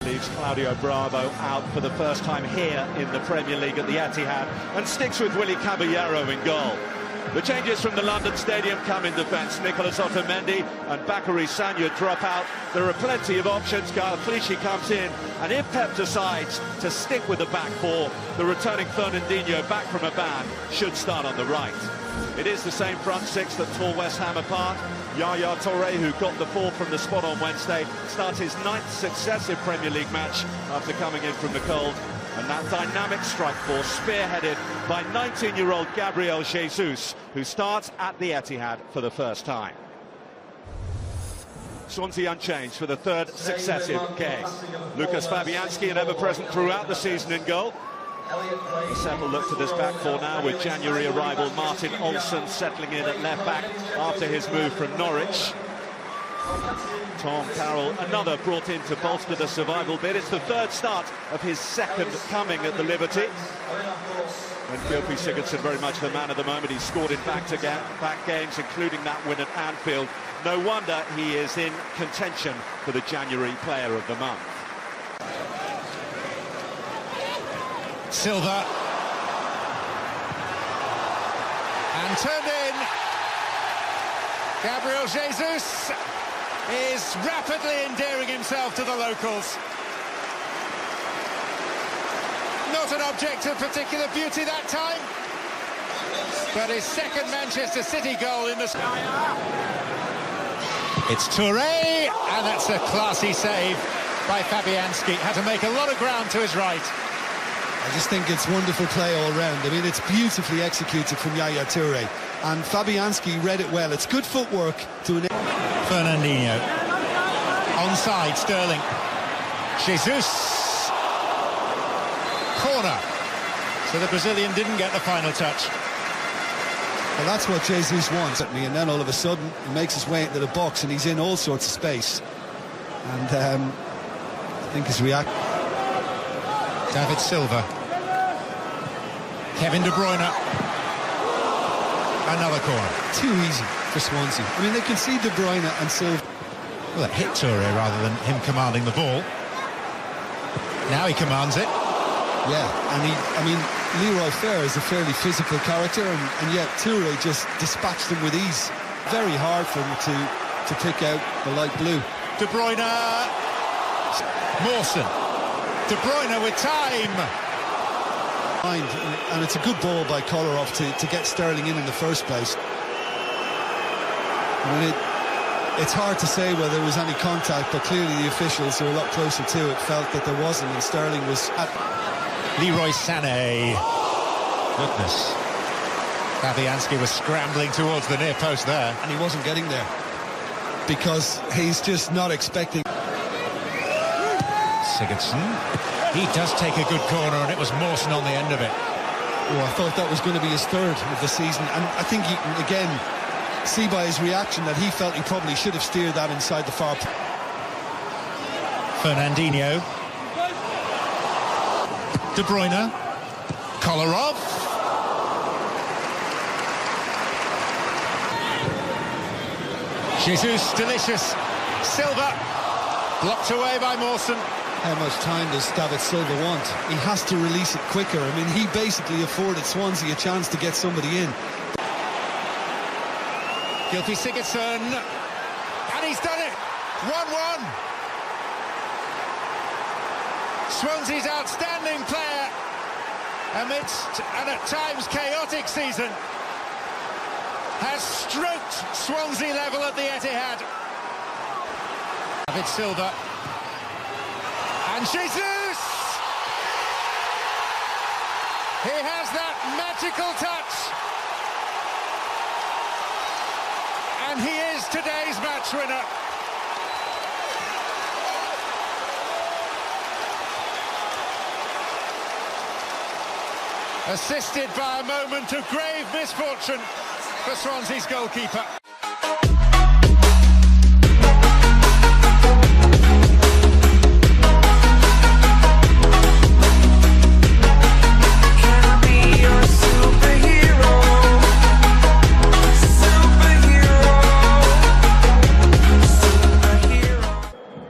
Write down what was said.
Leaves Claudio Bravo out for the first time here in the Premier League at the Etihad and sticks with Willy Caballero in goal. The changes from the London Stadium come in defence. Nicolas Otamendi and Bakary Sagna drop out. There are plenty of options. Gylfi comes in, and if Pep decides to stick with the back four, the returning Fernandinho back from a ban should start on the right. It is the same front six that tore West Ham apart. Yaya Touré, who got the ball from the spot on Wednesday, starts his 9th successive Premier League match after coming in from the cold. And that dynamic strike force spearheaded by 19-year-old Gabriel Jesus, who starts at the Etihad for the first time. Swansea unchanged for the 3rd successive game. Lukas Fabianski, an ever-present throughout the season in goal. A settled look to this back four now, with January arrival Martin Olsson settling in at left back after his move from Norwich. Tom Carroll, another brought in to bolster the survival bid. It's the 3rd start of his 2nd coming at the Liberty. And Gylfi Sigurdsson very much the man of the moment. He's scored in back-to-back games, including that win at Anfield. No wonder he is in contention for the January Player of the Month. Silva. And turned in. Gabriel Jesus is rapidly endearing himself to the locals. Not an object of particular beauty that time, but his 2nd Manchester City goal in the... It's Touré, and that's a classy save by Fabianski. Had to make a lot of ground to his right. I just think it's wonderful play all round. I mean, it's beautifully executed from Yaya Touré, and Fabianski read it well. It's good footwork to an... Fernandinho. Onside, Sterling. Jesus. Corner. So the Brazilian didn't get the final touch. Well, that's what Jesus wants at me, and then all of a sudden he makes his way into the box and he's in all sorts of space. And I think his reaction... David Silva. Kevin De Bruyne. Another corner. Too easy for Swansea. I mean, they can see De Bruyne and Silva. Well, it hit Touré rather than him commanding the ball. Now he commands it. Yeah, and I mean, Leroy Fer is a fairly physical character, and yet Touré just dispatched him with ease. Very hard for him to pick out the light blue. De Bruyne. Mawson. De Bruyne with time. And it's a good ball by Kolarov to get Sterling in the first place. I mean, it's hard to say whether there was any contact, but clearly the officials who are a lot closer to it felt that there wasn't, and Sterling was at... Leroy Sané. Goodness. Fabianski was scrambling towards the near post there. And he wasn't getting there, because he's just not expecting... Sigurdsson. He does take a good corner, and it was Mawson on the end of it. Oh, I thought that was going to be his 3rd of the season, and I think you can, again, see by his reaction that he felt he probably should have steered that inside the far... Fernandinho. De Bruyne. Kolarov. Jesus, delicious. Silva. Blocked away by Mawson. How much time does David Silva want? He has to release it quicker. I mean, he basically afforded Swansea a chance to get somebody in. Gylfi Sigurdsson. And he's done it! 1-1. Swansea's outstanding player, amidst an at times chaotic season, has stroked Swansea level at the Etihad. David Silva. And Jesus! He has that magical touch. And he is today's match winner. Assisted by a moment of grave misfortune for Swansea's goalkeeper.